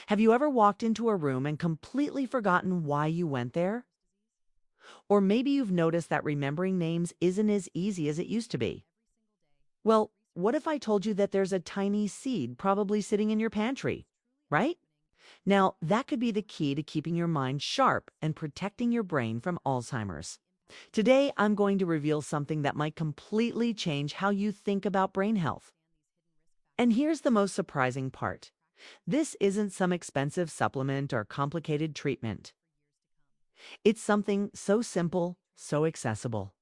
Have you ever walked into a room and completely forgotten why you went there? Or maybe you've noticed that remembering names isn't as easy as it used to be. Well, what if I told you that there's a tiny seed probably sitting in your pantry, right? Now, that could be the key to keeping your mind sharp and protecting your brain from Alzheimer's. Today, I'm going to reveal something that might completely change how you think about brain health. And here's the most surprising part. This isn't some expensive supplement or complicated treatment. It's something so simple, so accessible,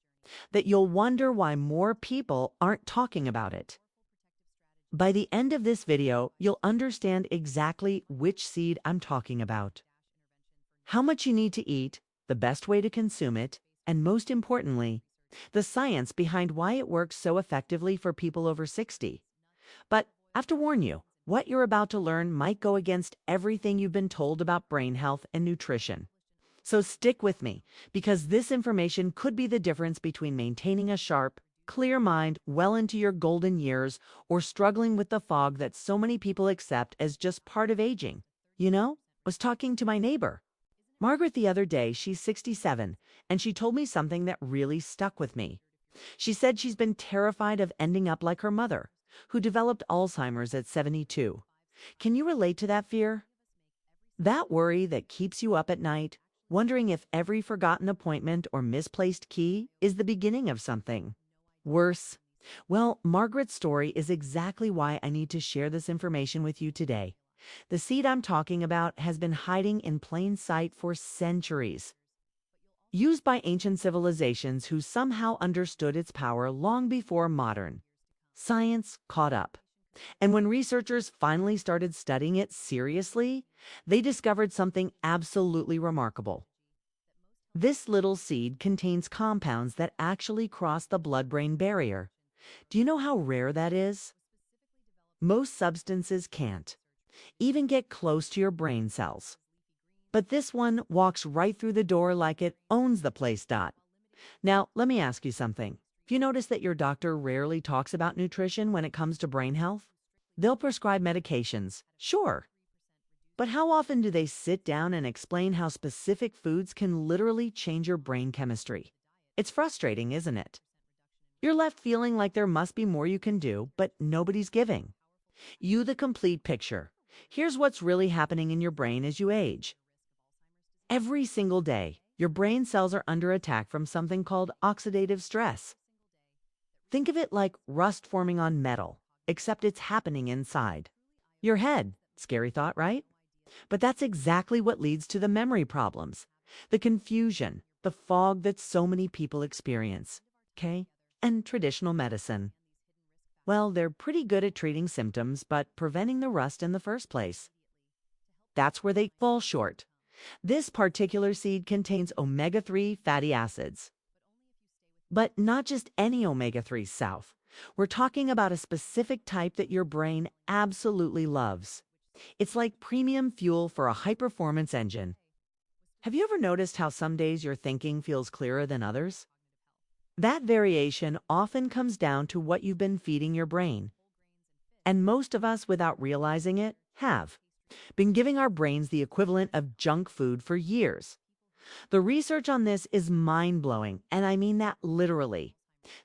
that you'll wonder why more people aren't talking about it. By the end of this video, you'll understand exactly which seed I'm talking about, how much you need to eat, the best way to consume it, and most importantly, the science behind why it works so effectively for people over 60. But I have to warn you, what you're about to learn might go against everything you've been told about brain health and nutrition. So stick with me, because this information could be the difference between maintaining a sharp, clear mind well into your golden years or struggling with the fog that so many people accept as just part of aging. I was talking to my neighbor, Margaret, the other day. She's 67, and she told me something that really stuck with me. She said she's been terrified of ending up like her mother, who developed Alzheimer's at 72. Can you relate to that fear? That worry that keeps you up at night, wondering if every forgotten appointment or misplaced key is the beginning of something worse. Well, Margaret's story is exactly why I need to share this information with you today. The seed I'm talking about has been hiding in plain sight for centuries, used by ancient civilizations who somehow understood its power long before modern science caught up. And when researchers finally started studying it seriously, they discovered something absolutely remarkable. This little seed contains compounds that actually cross the blood-brain barrier. Do you know how rare that is? Most substances can't even get close to your brain cells. But this one walks right through the door like it owns the place. Now, let me ask you something. If you notice that your doctor rarely talks about nutrition when it comes to brain health, they'll prescribe medications, sure. But how often do they sit down and explain how specific foods can literally change your brain chemistry? It's frustrating, isn't it? You're left feeling like there must be more you can do, but nobody's giving you the complete picture. Here's what's really happening in your brain as you age. Every single day, your brain cells are under attack from something called oxidative stress. Think of it like rust forming on metal, except it's happening inside your head. Scary thought, right? But that's exactly what leads to the memory problems, the confusion, the fog that so many people experience. Okay? And traditional medicine, well, they're pretty good at treating symptoms, but preventing the rust in the first place. That's where they fall short. This particular seed contains omega-3 fatty acids. But not just any omega-3 south. We're talking about a specific type that your brain absolutely loves. It's like premium fuel for a high-performance engine. Have you ever noticed how some days your thinking feels clearer than others? That variation often comes down to what you've been feeding your brain. And most of us, without realizing it, have been giving our brains the equivalent of junk food for years. The research on this is mind-blowing, and I mean that literally.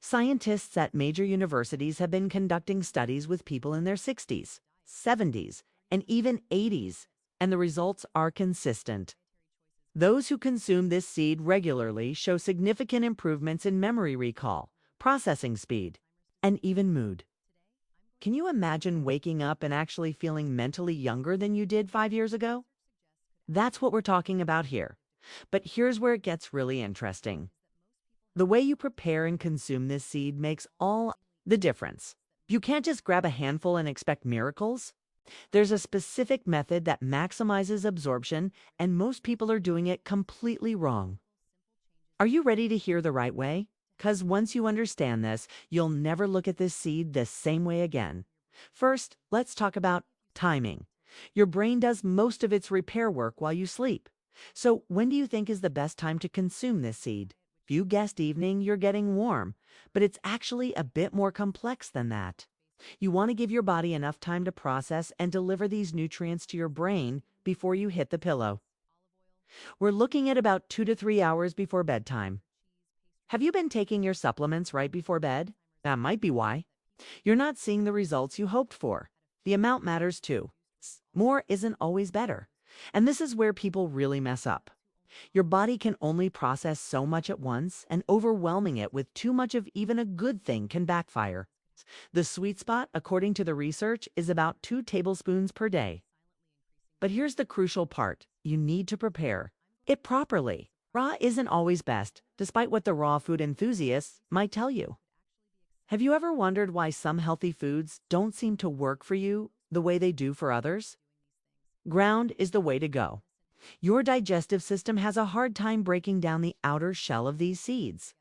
Scientists at major universities have been conducting studies with people in their 60s, 70s, and even 80s, and the results are consistent. Those who consume this seed regularly show significant improvements in memory recall, processing speed, and even mood. Can you imagine waking up and actually feeling mentally younger than you did 5 years ago? That's what we're talking about here. But here's where it gets really interesting. The way you prepare and consume this seed makes all the difference. You can't just grab a handful and expect miracles. There's a specific method that maximizes absorption, and most people are doing it completely wrong. Are you ready to hear the right way? Because once you understand this, you'll never look at this seed the same way again. First, let's talk about timing. Your brain does most of its repair work while you sleep. So when do you think is the best time to consume this seed? If you guessed evening, you're getting warm, but it's actually a bit more complex than that. You want to give your body enough time to process and deliver these nutrients to your brain before you hit the pillow. We're looking at about 2 to 3 hours before bedtime. Have you been taking your supplements right before bed? That might be why. You're not seeing the results you hoped for. The amount matters too. More isn't always better. And this is where people really mess up. Your body can only process so much at once, and overwhelming it with too much of even a good thing can backfire. The sweet spot, according to the research, is about 2 tablespoons per day. But here's the crucial part. You need to prepare it properly. Raw isn't always best, despite what the raw food enthusiasts might tell you. Have you ever wondered why some healthy foods don't seem to work for you the way they do for others? Ground is the way to go. Your digestive system has a hard time breaking down the outer shell of these seeds,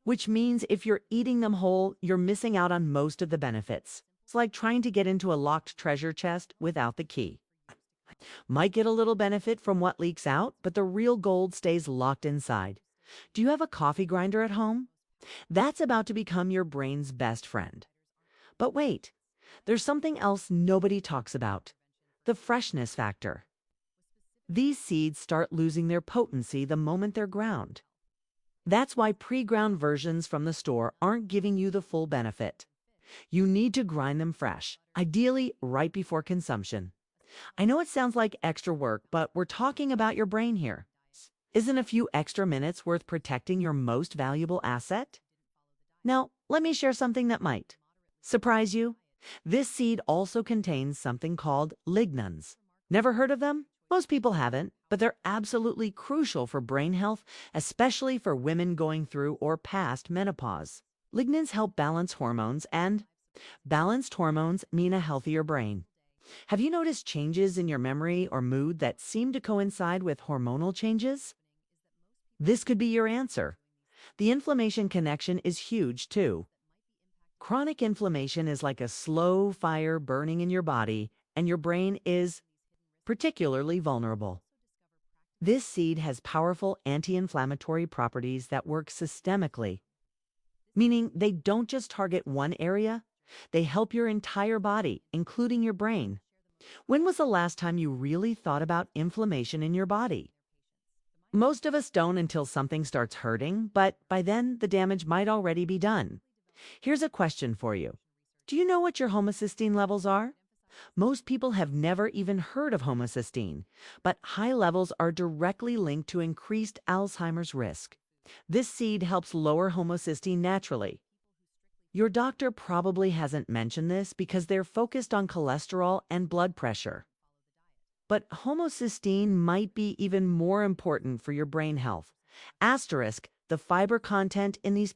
which means if you're eating them whole, you're missing out on most of the benefits. It's like trying to get into a locked treasure chest without the key. Might get a little benefit from what leaks out, but the real gold stays locked inside. Do you have a coffee grinder at home? That's about to become your brain's best friend. But wait, there's something else nobody talks about: the freshness factor. These seeds start losing their potency the moment they're ground. That's why pre-ground versions from the store aren't giving you the full benefit. You need to grind them fresh, ideally right before consumption. I know it sounds like extra work, but we're talking about your brain here. Isn't a few extra minutes worth protecting your most valuable asset? Now, let me share something that might surprise you. This seed also contains something called lignans. Never heard of them? Most people haven't, but they're absolutely crucial for brain health, especially for women going through or past menopause. Lignans help balance hormones, and balanced hormones mean a healthier brain. Have you noticed changes in your memory or mood that seem to coincide with hormonal changes? This could be your answer. The inflammation connection is huge too. Chronic inflammation is like a slow fire burning in your body, and your brain is particularly vulnerable. This seed has powerful anti-inflammatory properties that work systemically, meaning they don't just target one area, they help your entire body, including your brain. When was the last time you really thought about inflammation in your body? Most of us don't until something starts hurting, but by then the damage might already be done. Here's a question for you. Do you know what your homocysteine levels are? Most people have never even heard of homocysteine, but high levels are directly linked to increased Alzheimer's risk. This seed helps lower homocysteine naturally. Your doctor probably hasn't mentioned this because they're focused on cholesterol and blood pressure. But homocysteine might be even more important for your brain health. Asterisk, the fiber content in these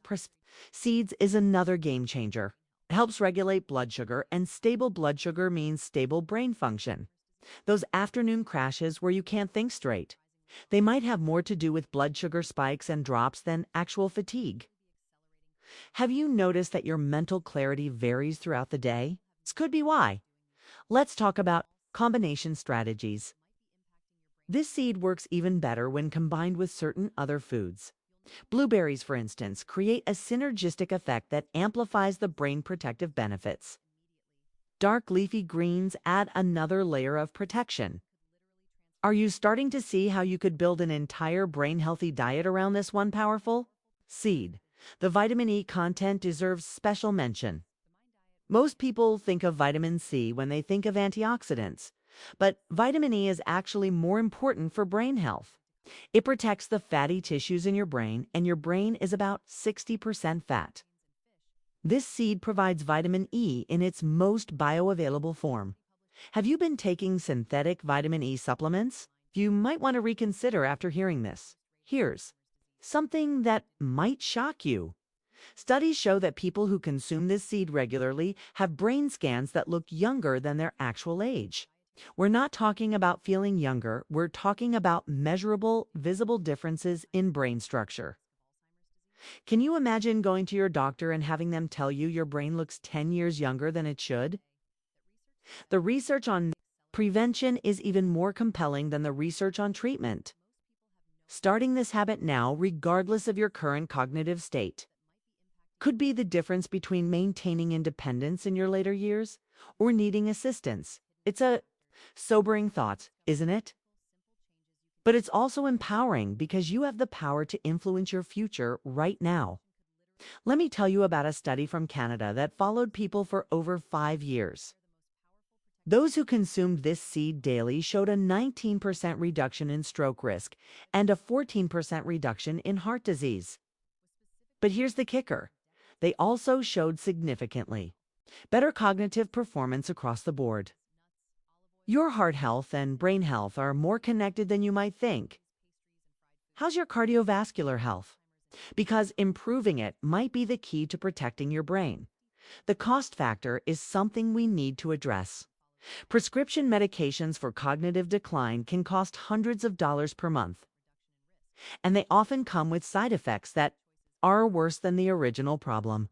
seeds is another game changer. It helps regulate blood sugar, and stable blood sugar means stable brain function. Those afternoon crashes where you can't think straight, they might have more to do with blood sugar spikes and drops than actual fatigue. Have you noticed that your mental clarity varies throughout the day? This could be why. Let's talk about combination strategies. This seed works even better when combined with certain other foods. Blueberries, for instance, create a synergistic effect that amplifies the brain protective benefits. Dark leafy greens add another layer of protection. Are you starting to see how you could build an entire brain-healthy diet around this one powerful seed? The vitamin E content deserves special mention. Most people think of vitamin C when they think of antioxidants, but vitamin E is actually more important for brain health. It protects the fatty tissues in your brain, and your brain is about 60% fat. This seed provides vitamin E in its most bioavailable form. Have you been taking synthetic vitamin E supplements? You might want to reconsider after hearing this. Here's something that might shock you. Studies show that people who consume this seed regularly have brain scans that look younger than their actual age. We're not talking about feeling younger, we're talking about measurable, visible differences in brain structure. Can you imagine going to your doctor and having them tell you your brain looks 10 years younger than it should? The research on prevention is even more compelling than the research on treatment. Starting this habit now, regardless of your current cognitive state, could be the difference between maintaining independence in your later years or needing assistance. It's a sobering thought, isn't it? But it's also empowering because you have the power to influence your future right now. Let me tell you about a study from Canada that followed people for over 5 years. Those who consumed this seed daily showed a 19% reduction in stroke risk and a 14% reduction in heart disease. But here's the kicker. They also showed significantly better cognitive performance across the board. Your heart health and brain health are more connected than you might think. How's your cardiovascular health? Because improving it might be the key to protecting your brain. The cost factor is something we need to address. Prescription medications for cognitive decline can cost hundreds of dollars per month, and they often come with side effects that are worse than the original problem.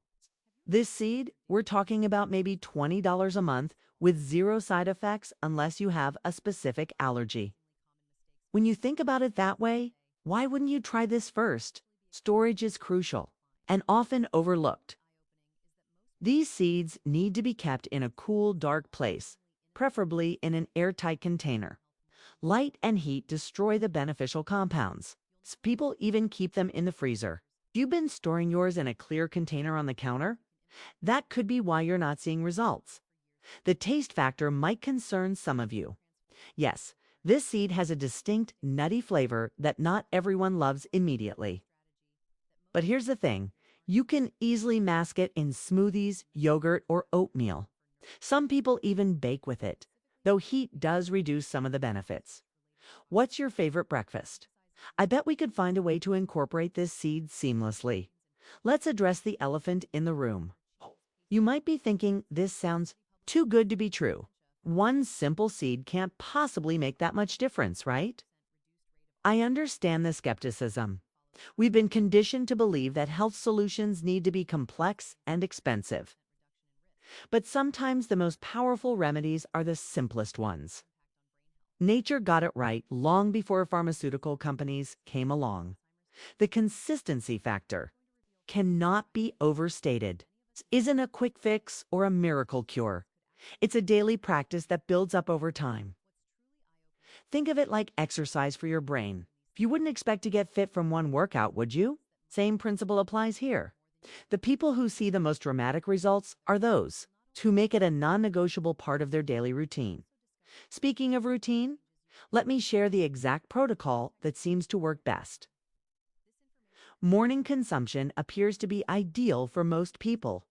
This seed, we're talking about maybe $20 a month with zero side effects unless you have a specific allergy. When you think about it that way, why wouldn't you try this first? Storage is crucial and often overlooked. These seeds need to be kept in a cool, dark place, preferably in an airtight container. Light and heat destroy the beneficial compounds. People even keep them in the freezer. If you've been storing yours in a clear container on the counter, that could be why you're not seeing results. The taste factor might concern some of you. Yes, this seed has a distinct, nutty flavor that not everyone loves immediately. But here's the thing. You can easily mask it in smoothies, yogurt, or oatmeal. Some people even bake with it, though heat does reduce some of the benefits. What's your favorite breakfast? I bet we could find a way to incorporate this seed seamlessly. Let's address the elephant in the room. You might be thinking this sounds too good to be true. One simple seed can't possibly make that much difference, right? I understand the skepticism. We've been conditioned to believe that health solutions need to be complex and expensive. But sometimes the most powerful remedies are the simplest ones. Nature got it right long before pharmaceutical companies came along. The consistency factor cannot be overstated. This isn't a quick fix or a miracle cure. It's a daily practice that builds up over time. Think of it like exercise for your brain. You wouldn't expect to get fit from one workout, would you? Same principle applies here. The people who see the most dramatic results are those who make it a non-negotiable part of their daily routine. Speaking of routine, let me share the exact protocol that seems to work best. Morning consumption appears to be ideal for most people,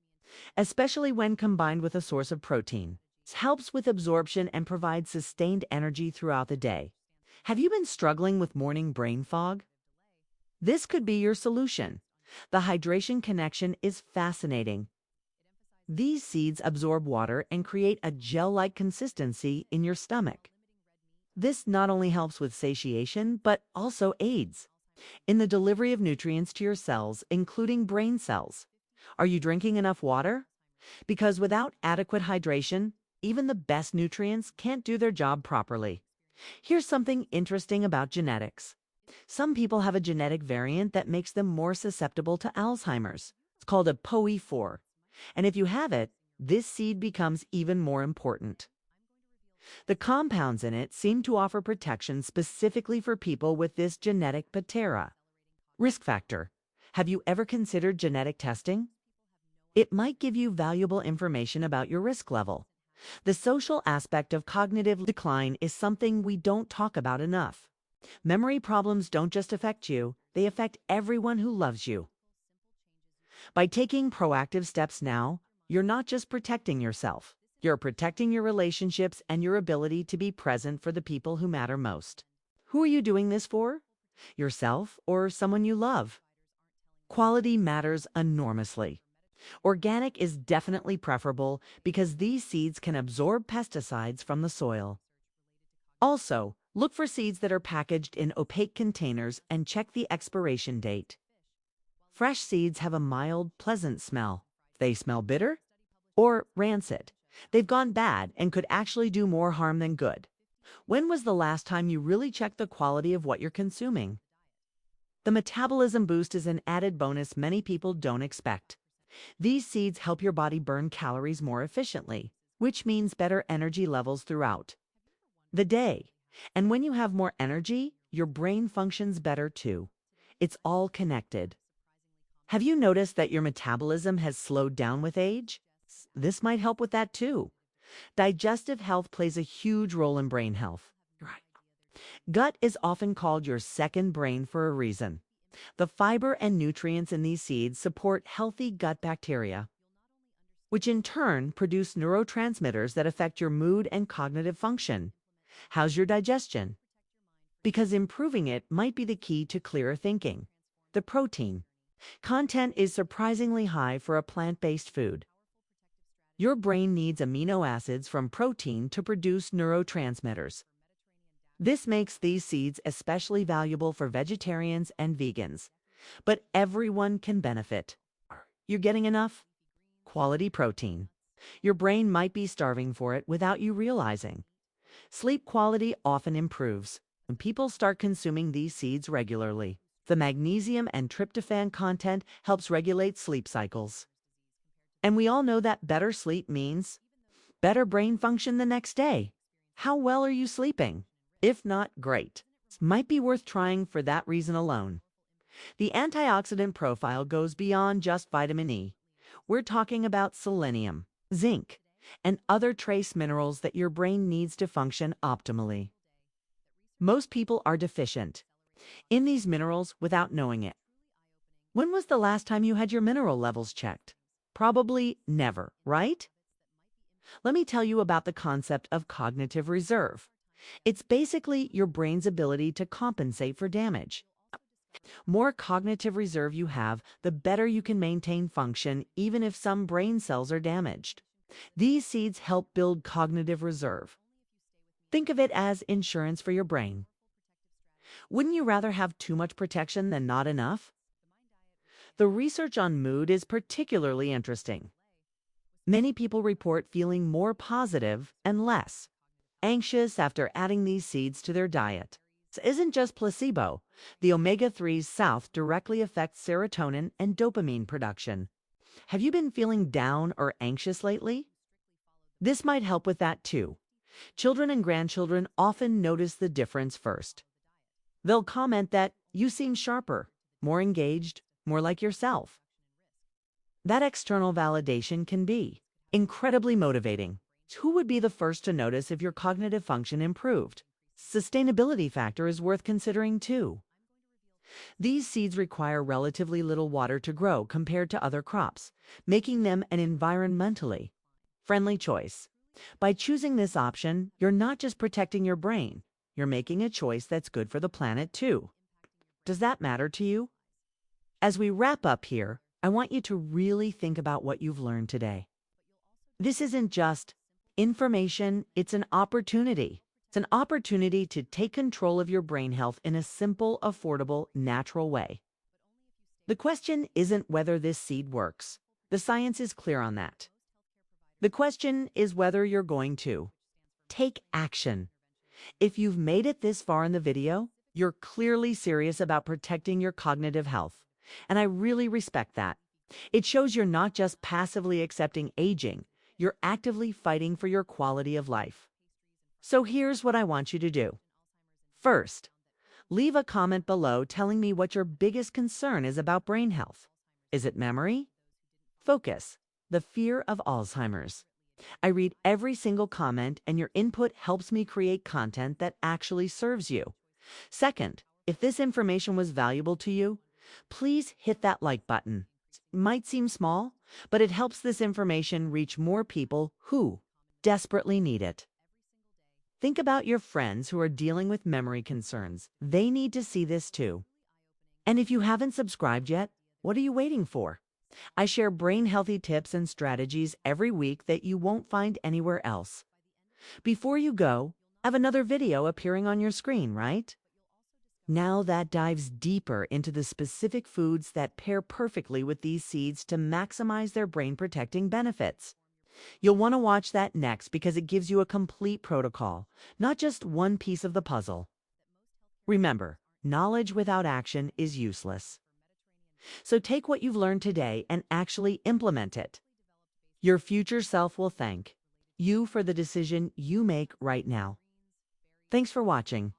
especially when combined with a source of protein. It helps with absorption and provides sustained energy throughout the day. Have you been struggling with morning brain fog? This could be your solution. The hydration connection is fascinating. These seeds absorb water and create a gel-like consistency in your stomach. This not only helps with satiation, but also aids in the delivery of nutrients to your cells, including brain cells. Are you drinking enough water? Because without adequate hydration, even the best nutrients can't do their job properly. Here's something interesting about genetics. Some people have a genetic variant that makes them more susceptible to Alzheimer's. It's called a POE4. And if you have it, this seed becomes even more important. The compounds in it seem to offer protection specifically for people with this genetic patera. Risk factor. Have you ever considered genetic testing? It might give you valuable information about your risk level. The social aspect of cognitive decline is something we don't talk about enough. Memory problems don't just affect you, they affect everyone who loves you. By taking proactive steps now, you're not just protecting yourself, you're protecting your relationships and your ability to be present for the people who matter most. Who are you doing this for? Yourself or someone you love? Quality matters enormously. Organic is definitely preferable because these seeds can absorb pesticides from the soil. Also, look for seeds that are packaged in opaque containers and check the expiration date. Fresh seeds have a mild, pleasant smell. They smell bitter or rancid. They've gone bad and could actually do more harm than good. When was the last time you really checked the quality of what you're consuming? The metabolism boost is an added bonus many people don't expect. These seeds help your body burn calories more efficiently, which means better energy levels throughout the day. And when you have more energy, your brain functions better too. It's all connected. Have you noticed that your metabolism has slowed down with age? This might help with that too. Digestive health plays a huge role in brain health. Right. Gut is often called your second brain for a reason. The fiber and nutrients in these seeds support healthy gut bacteria, which in turn produce neurotransmitters that affect your mood and cognitive function. How's your digestion? Because improving it might be the key to clearer thinking. The protein content is surprisingly high for a plant-based food. Your brain needs amino acids from protein to produce neurotransmitters. This makes these seeds especially valuable for vegetarians and vegans. But everyone can benefit. You're getting enough? Quality protein. Your brain might be starving for it without you realizing. Sleep quality often improves when people start consuming these seeds regularly. The magnesium and tryptophan content helps regulate sleep cycles. And we all know that better sleep means better brain function the next day. How well are you sleeping? If not, great. It might be worth trying for that reason alone. The antioxidant profile goes beyond just vitamin E. We're talking about selenium, zinc, and other trace minerals that your brain needs to function optimally. Most people are deficient in these minerals without knowing it. When was the last time you had your mineral levels checked? Probably never, right? Let me tell you about the concept of cognitive reserve. It's basically your brain's ability to compensate for damage. More cognitive reserve you have, the better you can maintain function even if some brain cells are damaged. These seeds help build cognitive reserve. Think of it as insurance for your brain. Wouldn't you rather have too much protection than not enough? The research on mood is particularly interesting. Many people report feeling more positive and less anxious after adding these seeds to their diet. This isn't just placebo. The omega-3s south directly affect serotonin and dopamine production. Have you been feeling down or anxious lately? This might help with that too. Children and grandchildren often notice the difference first. They'll comment that you seem sharper, more engaged, more like yourself. That external validation can be incredibly motivating. Who would be the first to notice if your cognitive function improved? Sustainability factor is worth considering too. These seeds require relatively little water to grow compared to other crops, making them an environmentally friendly choice. By choosing this option, you're not just protecting your brain, you're making a choice that's good for the planet too. Does that matter to you? As we wrap up here, I want you to really think about what you've learned today. This isn't just information, it's an opportunity. It's an opportunity to take control of your brain health in a simple, affordable, natural way. The question isn't whether this seed works. The science is clear on that. The question is whether you're going to take action. If you've made it this far in the video, you're clearly serious about protecting your cognitive health. And I really respect that. It shows you're not just passively accepting aging, you're actively fighting for your quality of life. So here's what I want you to do. First, leave a comment below telling me what your biggest concern is about brain health. Is it memory? Focus. The fear of Alzheimer's. I read every single comment, and your input helps me create content that actually serves you. Second, if this information was valuable to you, please hit that like button. It might seem small, but it helps this information reach more people who desperately need it. Think about your friends who are dealing with memory concerns. They need to see this too. And if you haven't subscribed yet, what are you waiting for? I share brain-healthy tips and strategies every week that you won't find anywhere else. Before you go, I have another video appearing on your screen, right? Now that dives deeper into the specific foods that pair perfectly with these seeds to maximize their brain-protecting benefits. You'll want to watch that next because it gives you a complete protocol, not just one piece of the puzzle. Remember, knowledge without action is useless. So take what you've learned today and actually implement it. Your future self will thank you for the decision you make right now. Thanks for watching,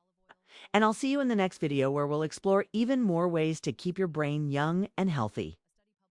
and I'll see you in the next video where we'll explore even more ways to keep your brain young and healthy.